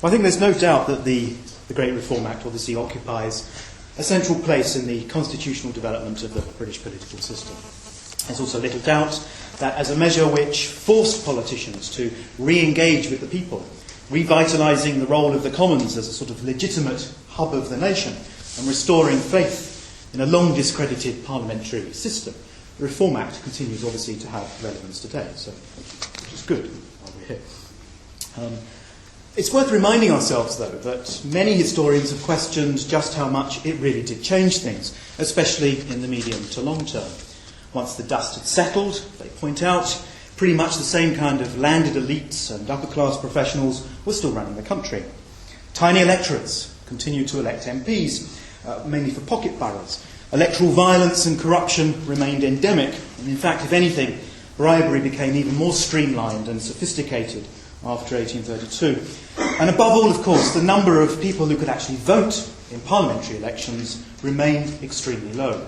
Well, I think there's no doubt that the Great Reform Act obviously occupies a central place in the constitutional development of the British political system. There's also little doubt that as a measure which forced politicians to re-engage with the people, revitalising the role of the Commons as a sort of legitimate hub of the nation and restoring faith in a long discredited parliamentary system, the Reform Act continues obviously to have relevance today, so which is good while we're here. It's worth reminding ourselves, though, that many historians have questioned just how much it really did change things, especially in the medium to long term. Once the dust had settled, they point out, pretty much the same kind of landed elites and upper-class professionals were still running the country. Tiny electorates continued to elect MPs, mainly for pocket boroughs. Electoral violence and corruption remained endemic, and in fact, if anything, bribery became even more streamlined and sophisticated after 1832. And above all, of course, the number of people who could actually vote in parliamentary elections remained extremely low.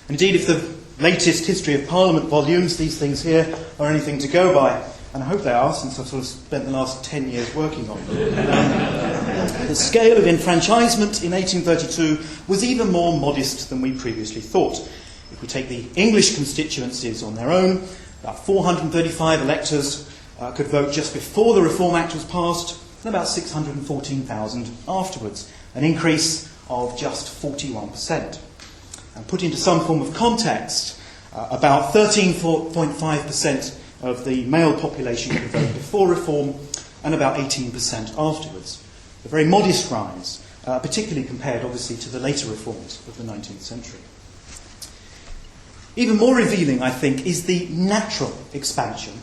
Indeed, if the latest History of Parliament volumes, these things here, are anything to go by, and I hope they are, since I've sort of spent the last 10 years working on them, the scale of enfranchisement in 1832 was even more modest than we previously thought. If we take the English constituencies on their own, about 435 electors could vote just before the Reform Act was passed, and about 614,000 afterwards, an increase of just 41%. And put into some form of context, about 13.5% of the male population could vote before reform, and about 18% afterwards. A very modest rise, particularly compared, obviously, to the later reforms of the 19th century. Even more revealing, I think, is the natural expansion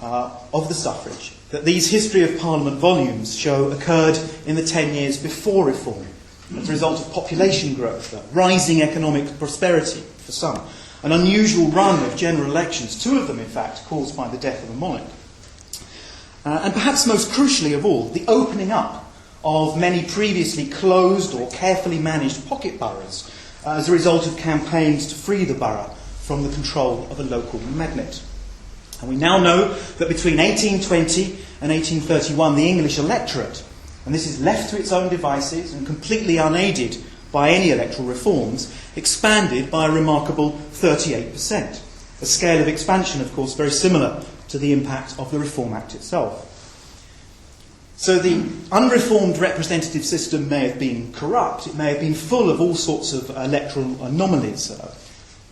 of the suffrage that these History of Parliament volumes show occurred in the 10 years before reform, as a result of population growth, rising economic prosperity for some, an unusual run of general elections, two of them, in fact, caused by the death of a monarch. And perhaps most crucially of all, the opening up of many previously closed or carefully managed pocket boroughs as a result of campaigns to free the borough from the control of a local magnate. And we now know that between 1820 and 1831, the English electorate, and this is left to its own devices and completely unaided by any electoral reforms, expanded by a remarkable 38%. A scale of expansion, of course, very similar to the impact of the Reform Act itself. So the unreformed representative system may have been corrupt, it may have been full of all sorts of electoral anomalies.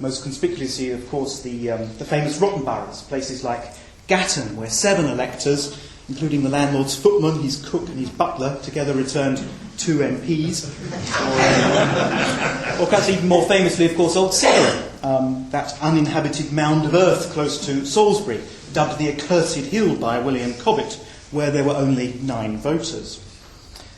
Most conspicuously, of course, the famous rotten boroughs, places like Gatton, where 7 electors, including the landlord's footman, his cook and his butler, together returned 2 MPs. Or perhaps even more famously, of course, Old Sigram, that uninhabited mound of earth close to Salisbury, dubbed the Accursed Hill by William Cobbett, where there were only 9 voters.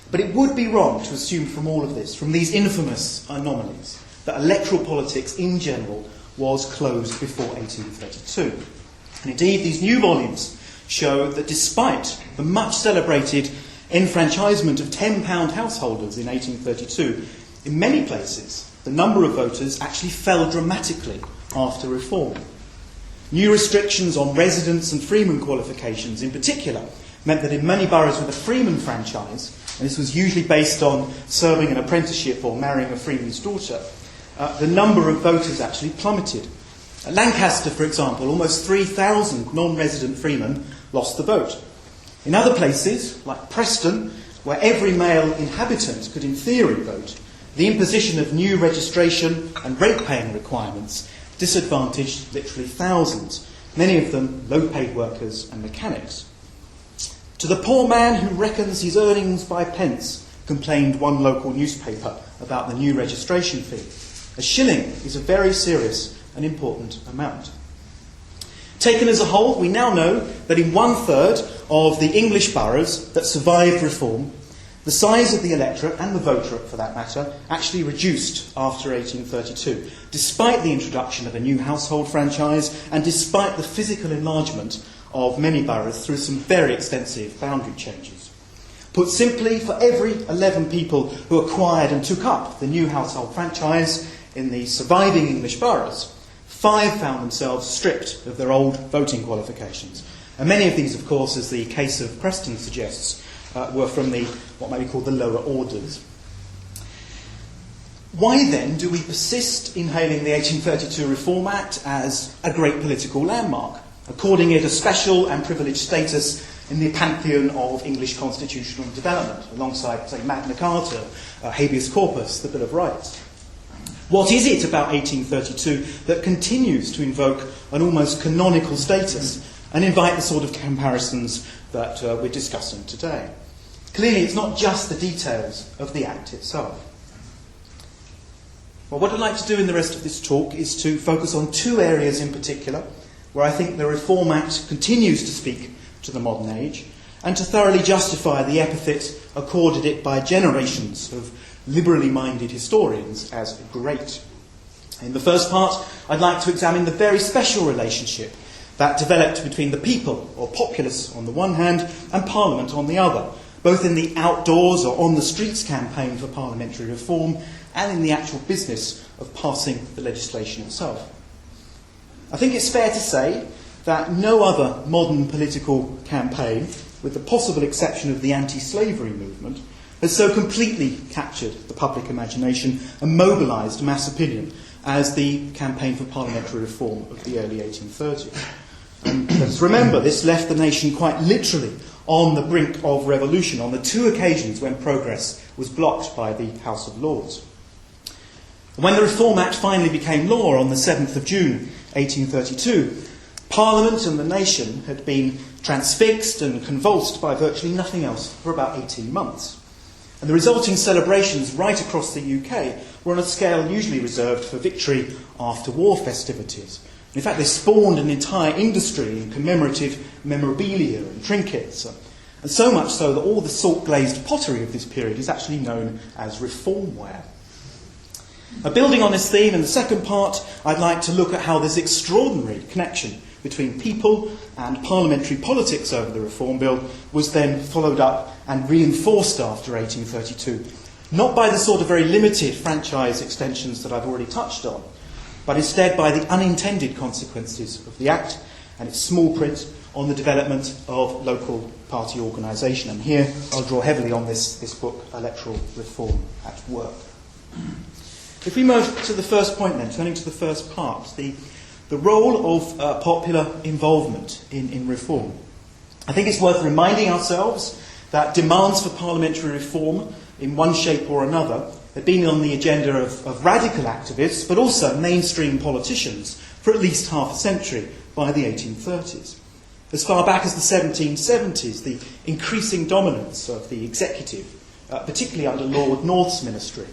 But it would be wrong to assume from all of this, from these infamous anomalies, that electoral politics in general was closed before 1832. And indeed, these new volumes show that despite the much celebrated enfranchisement of £10 householders in 1832, in many places the number of voters actually fell dramatically after reform. New restrictions on residence and freeman qualifications in particular meant that in many boroughs with a freeman franchise, and this was usually based on serving an apprenticeship or marrying a freeman's daughter, the number of voters actually plummeted. At Lancaster, for example, almost 3,000 non-resident freemen lost the vote. In other places, like Preston, where every male inhabitant could in theory vote, the imposition of new registration and rate-paying requirements disadvantaged literally thousands, many of them low-paid workers and mechanics. To the poor man who reckons his earnings by pence, complained one local newspaper about the new registration fee. A shilling is a very serious and important amount. Taken as a whole, we now know that in 1/3 of the English boroughs that survived reform, the size of the electorate, and the voterate for that matter, actually reduced after 1832, despite the introduction of a new household franchise and despite the physical enlargement of many boroughs through some very extensive boundary changes. Put simply, for every 11 people who acquired and took up the new household franchise in the surviving English boroughs, 5 found themselves stripped of their old voting qualifications. And many of these, of course, as the case of Preston suggests, were from what might be called the lower orders. Why then do we persist in hailing the 1832 Reform Act as a great political landmark, according it a special and privileged status in the pantheon of English constitutional development, alongside, say, Magna Carta, habeas corpus, the Bill of Rights? What is it about 1832 that continues to invoke an almost canonical status and invite the sort of comparisons that we're discussing today? Clearly, it's not just the details of the Act itself. Well, what I'd like to do in the rest of this talk is to focus on two areas in particular where I think the Reform Act continues to speak to the modern age, and to thoroughly justify the epithet accorded it by generations of liberally minded historians as great. In the first part, I'd like to examine the very special relationship that developed between the people, or populace on the one hand, and Parliament on the other, both in the outdoors or on the streets campaign for parliamentary reform and in the actual business of passing the legislation itself. I think it's fair to say that no other modern political campaign, with the possible exception of the anti-slavery movement, has so completely captured the public imagination and mobilised mass opinion as the campaign for parliamentary reform of the early 1830s. And let's remember, this left the nation quite literally on the brink of revolution on the two occasions when progress was blocked by the House of Lords. When the Reform Act finally became law on the 7th of June 1832, Parliament and the nation had been transfixed and convulsed by virtually nothing else for about 18 months. And the resulting celebrations right across the UK were on a scale usually reserved for victory after war festivities. In fact, they spawned an entire industry in commemorative memorabilia and trinkets, and so much so that all the salt-glazed pottery of this period is actually known as reformware. Building on this theme, in the second part, I'd like to look at how this extraordinary connection between people and parliamentary politics over the Reform Bill was then followed up and reinforced after 1832, not by the sort of very limited franchise extensions that I've already touched on, but instead by the unintended consequences of the Act and its small print on the development of local party organisation. And here I'll draw heavily on this book, Electoral Reform at Work. If we move to the first point then, turning to the first part, the role of popular involvement in reform. I think it's worth reminding ourselves that demands for parliamentary reform in one shape or another had been on the agenda of radical activists, but also mainstream politicians, for at least half a century by the 1830s. As far back as the 1770s, the increasing dominance of the executive, particularly under Lord North's ministry,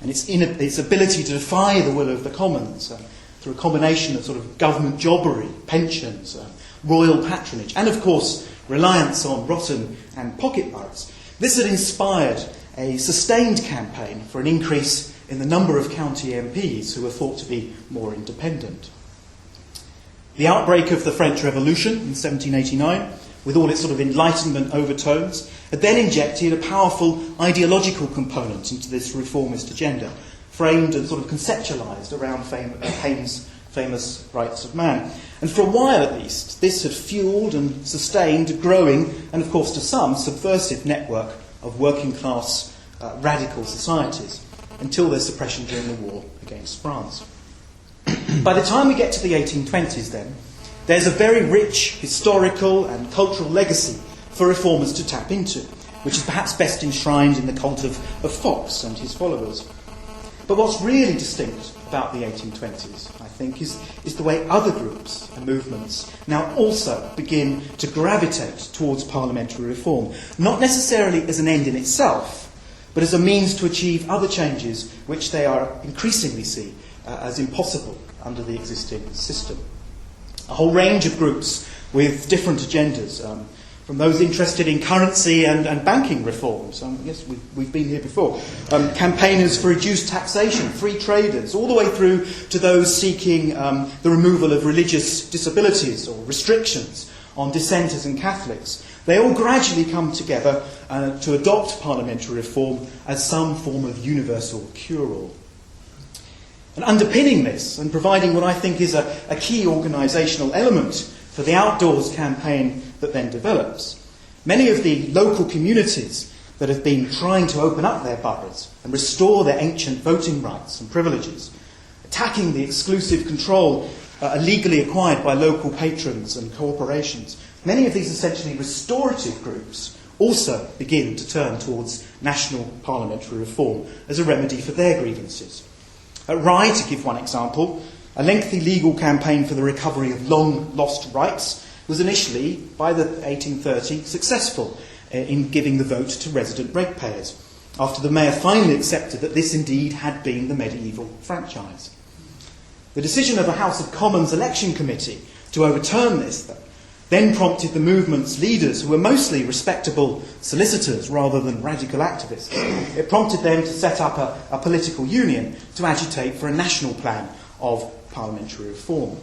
and its ability to defy the will of the Commons through a combination of sort of government jobbery, pensions, royal patronage, and of course reliance on rotten and pocket boroughs. This had inspired a sustained campaign for an increase in the number of county MPs who were thought to be more independent. The outbreak of the French Revolution in 1789, with all its sort of Enlightenment overtones, had then injected a powerful ideological component into this reformist agenda, framed and sort of conceptualised around Paine's famous Rights of Man. And for a while at least, this had fuelled and sustained a growing, and of course to some, subversive network of working-class radical societies, until their suppression during the war against France. By the time we get to the 1820s then, there's a very rich historical and cultural legacy for reformers to tap into, which is perhaps best enshrined in the cult of Fox and his followers. But what's really distinct about the 1820s, I think, is the way other groups and movements now also begin to gravitate towards parliamentary reform, not necessarily as an end in itself, but as a means to achieve other changes which they are increasingly see as impossible under the existing system. A whole range of groups with different agendas, from those interested in currency and banking reforms. Yes, we've been here before. Campaigners for reduced taxation, free traders, all the way through to those seeking the removal of religious disabilities or restrictions on dissenters and Catholics. They all gradually come together to adopt parliamentary reform as some form of universal cure-all. And underpinning this, and providing what I think is a key organisational element for the outdoors campaign that then develops, Many of the local communities that have been trying to open up their boroughs and restore their ancient voting rights and privileges, attacking the exclusive control illegally acquired by local patrons and corporations, many of these essentially restorative groups also begin to turn towards national parliamentary reform as a remedy for their grievances. At Rye, to give one example, a lengthy legal campaign for the recovery of long-lost rights was initially, by the 1830, successful in giving the vote to resident ratepayers, after the mayor finally accepted that this indeed had been the medieval franchise. The decision of a House of Commons election committee to overturn this, then prompted the movement's leaders, who were mostly respectable solicitors rather than radical activists, it prompted them to set up a political union to agitate for a national plan of parliamentary reform.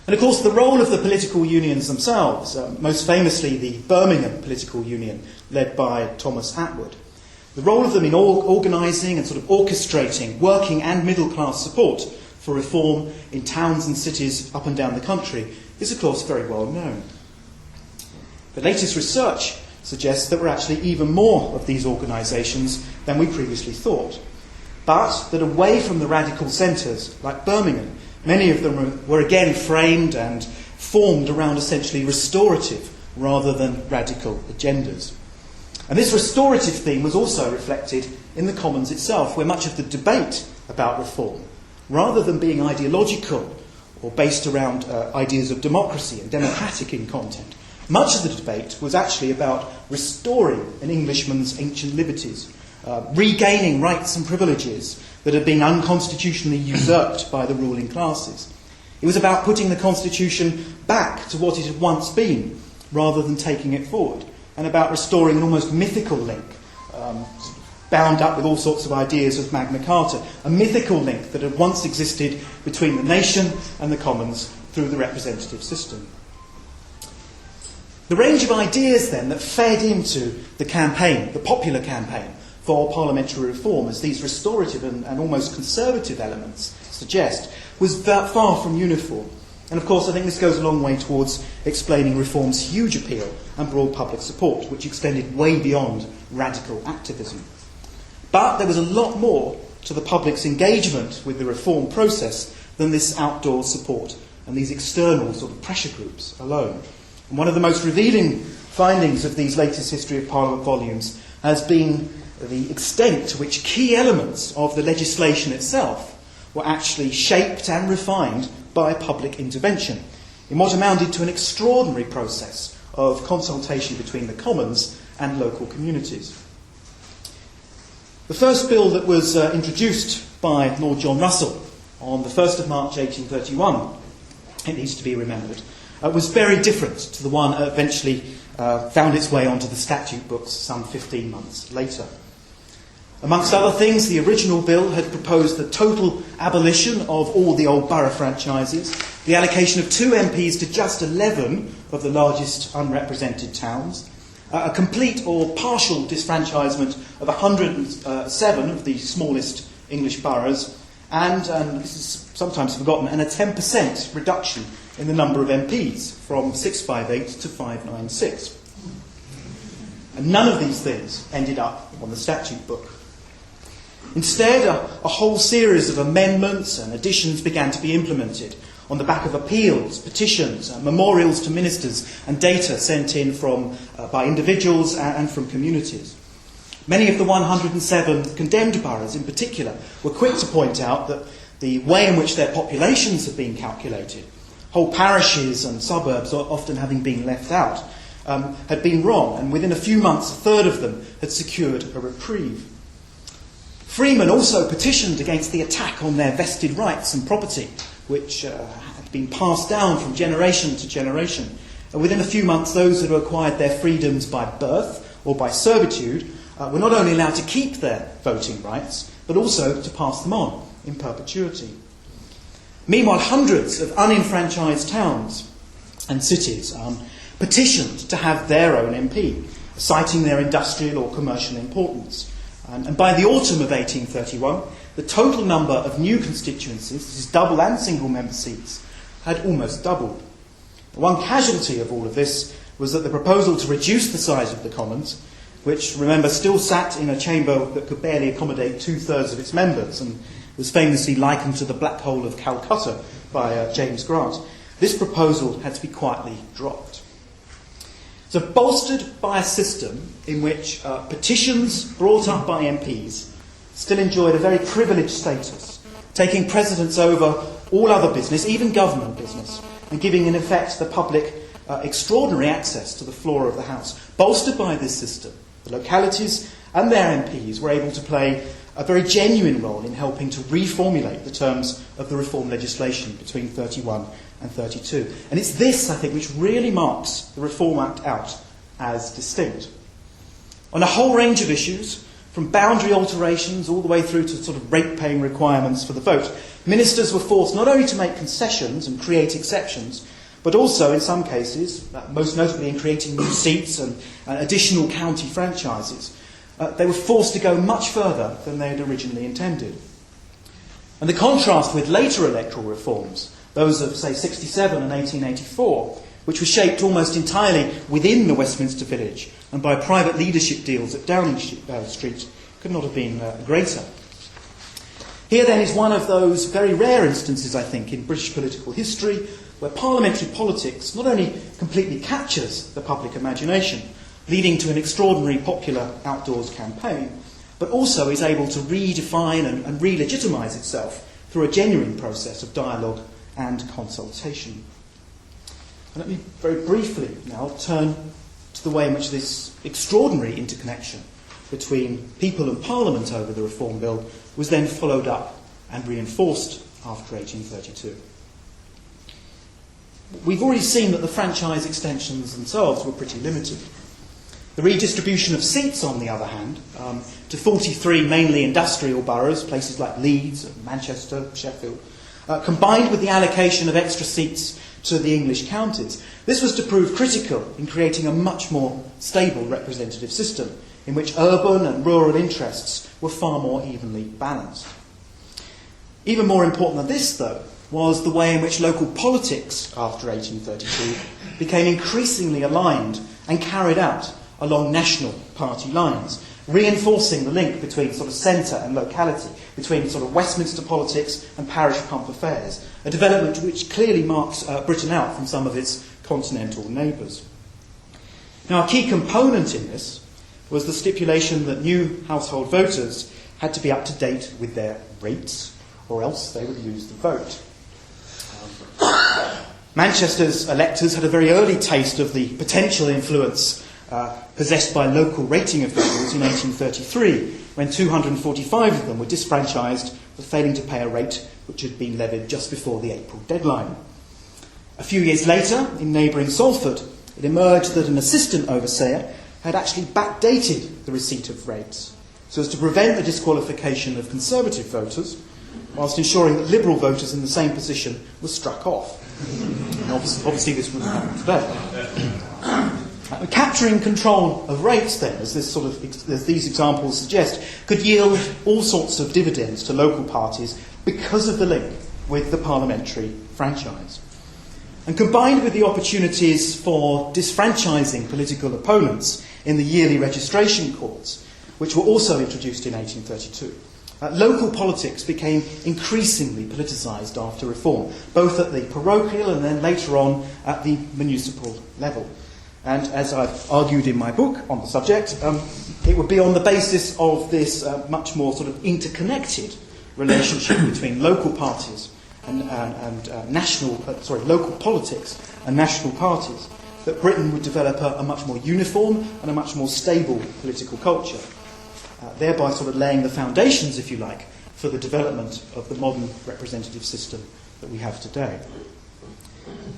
And of course the role of the political unions themselves, most famously the Birmingham Political Union led by Thomas Atwood, the role of them in organising and sort of orchestrating working and middle class support for reform in towns and cities up and down the country is of course very well known. The latest research suggests that there were actually even more of these organisations than we previously thought, but that away from the radical centres like Birmingham, many of them were again framed and formed around essentially restorative rather than radical agendas. And this restorative theme was also reflected in the Commons itself, where much of the debate about reform, rather than being ideological or based around ideas of democracy and democratic in content, much of the debate was actually about restoring an Englishman's ancient liberties, regaining rights and privileges that had been unconstitutionally usurped by the ruling classes. It was about putting the Constitution back to what it had once been, rather than taking it forward, and about restoring an almost mythical link, bound up with all sorts of ideas of Magna Carta, a mythical link that had once existed between the nation and the Commons through the representative system. The range of ideas then that fed into the campaign, the popular campaign for parliamentary reform, as these restorative and almost conservative elements suggest, was far from uniform. And of course I think this goes a long way towards explaining reform's huge appeal and broad public support, which extended way beyond radical activism. But there was a lot more to the public's engagement with the reform process than this outdoor support and these external sort of pressure groups alone. And one of the most revealing findings of these latest History of Parliament volumes has been the extent to which key elements of the legislation itself were actually shaped and refined by public intervention in what amounted to an extraordinary process of consultation between the Commons and local communities. The first bill that was introduced by Lord John Russell on the 1st of March 1831, it needs to be remembered, was very different to the one that eventually found its way onto the statute books some 15 months later. Amongst other things, the original bill had proposed the total abolition of all the old borough franchises, the allocation of 2 MPs to just 11 of the largest unrepresented towns, a complete or partial disfranchisement of 107 of the smallest English boroughs, and this is sometimes forgotten, and a 10% reduction in the number of MPs from 658 to 596. And none of these things ended up on the statute book. Instead, a whole series of amendments and additions began to be implemented on the back of appeals, petitions, memorials to ministers, and data sent in by individuals and from communities. Many of the 107 condemned boroughs in particular were quick to point out that the way in which their populations had been calculated, whole parishes and suburbs often having been left out, had been wrong, and within a few months a third of them had secured a reprieve. Freemen also petitioned against the attack on their vested rights and property, which had been passed down from generation to generation. And within a few months, those that had acquired their freedoms by birth or by servitude were not only allowed to keep their voting rights, but also to pass them on in perpetuity. Meanwhile, hundreds of unenfranchised towns and cities petitioned to have their own MP, citing their industrial or commercial importance. And by the autumn of 1831, the total number of new constituencies, this is double and single member seats, had almost doubled. One casualty of all of this was that the proposal to reduce the size of the Commons, which, remember, still sat in a chamber that could barely accommodate 2/3 of its members and was famously likened to the Black Hole of Calcutta by James Grant, this proposal had to be quietly dropped. So, bolstered by a system in which petitions brought up by MPs still enjoyed a very privileged status, taking precedence over all other business, even government business, and giving in effect the public extraordinary access to the floor of the House. Bolstered by this system, the localities and their MPs were able to play a very genuine role in helping to reformulate the terms of the reform legislation between 31 and 32. And it's this, I think, which really marks the Reform Act out as distinct. On a whole range of issues, from boundary alterations all the way through to sort of rate-paying requirements for the vote, ministers were forced not only to make concessions and create exceptions, but also, in some cases, most notably in creating new seats and additional county franchises, they were forced to go much further than they had originally intended. And the contrast with later electoral reforms, those of, say, 67 and 1884, which were shaped almost entirely within the Westminster Village and by private leadership deals at Downing Street, could not have been greater. Here, then, is one of those very rare instances, I think, in British political history where parliamentary politics not only completely captures the public imagination, leading to an extraordinary popular outdoors campaign, but also is able to redefine and re-legitimise itself through a genuine process of dialogue and consultation. And let me very briefly now turn to the way in which this extraordinary interconnection between people and Parliament over the Reform Bill was then followed up and reinforced after 1832. We've already seen that the franchise extensions themselves were pretty limited. The redistribution of seats, on the other hand, to 43 mainly industrial boroughs, places like Leeds, Manchester, Sheffield, combined with the allocation of extra seats to the English counties, this was to prove critical in creating a much more stable representative system in which urban and rural interests were far more evenly balanced. Even more important than this, though, was the way in which local politics after 1832 became increasingly aligned and carried out along national party lines, reinforcing the link between sort of centre and locality, between sort of Westminster politics and parish pump affairs, a development which clearly marks Britain out from some of its continental neighbours. Now, a key component in this was the stipulation that new household voters had to be up to date with their rates, or else they would lose the vote. Manchester's electors had a very early taste of the potential influence possessed by local rating officials in 1833, when 245 of them were disfranchised for failing to pay a rate which had been levied just before the April deadline. A few years later, in neighbouring Salford, it emerged that an assistant overseer had actually backdated the receipt of rates so as to prevent the disqualification of Conservative voters, whilst ensuring that Liberal voters in the same position were struck off. And obviously this wouldn't happen today. Capturing control of rates, then, as these examples suggest, could yield all sorts of dividends to local parties because of the link with the parliamentary franchise. And combined with the opportunities for disfranchising political opponents in the yearly registration courts, which were also introduced in 1832, local politics became increasingly politicised after reform, both at the parochial and then later on at the municipal level. And as I've argued in my book on the subject, it would be on the basis of this much more sort of interconnected relationship between local parties and local politics and national parties that Britain would develop a much more uniform and a much more stable political culture, thereby sort of laying the foundations, if you like, for the development of the modern representative system that we have today.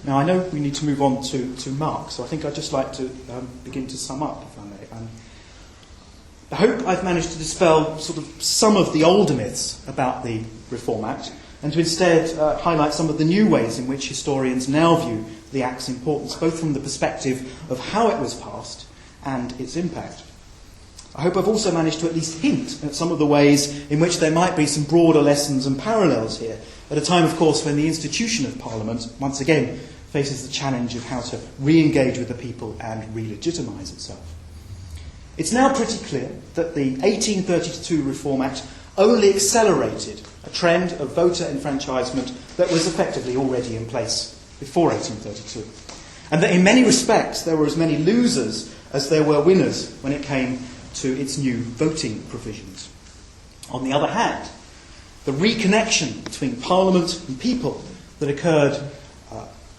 Now, I know we need to move on to Mark, so I think I'd just like to begin to sum up, if I may. I hope I've managed to dispel sort of some of the older myths about the Reform Act, and to instead highlight some of the new ways in which historians now view the Act's importance, both from the perspective of how it was passed and its impact. I hope I've also managed to at least hint at some of the ways in which there might be some broader lessons and parallels here, at a time, of course, when the institution of Parliament, once again, faces the challenge of how to re-engage with the people and re-legitimise itself. It's now pretty clear that the 1832 Reform Act only accelerated a trend of voter enfranchisement that was effectively already in place before 1832. And that in many respects there were as many losers as there were winners when it came to its new voting provisions. On the other hand, the reconnection between Parliament and people that occurred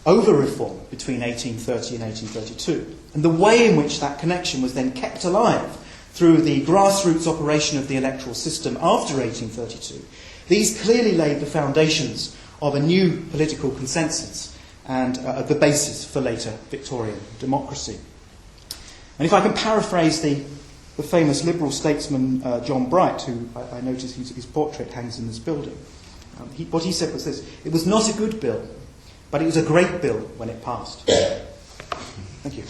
over reform between 1830 and 1832, and the way in which that connection was then kept alive through the grassroots operation of the electoral system after 1832, these clearly laid the foundations of a new political consensus and the basis for later Victorian democracy. And if I can paraphrase the famous liberal statesman John Bright, who I notice his portrait hangs in this building, what he said was this: "It was not a good bill, but it was a great bill when it passed." Thank you.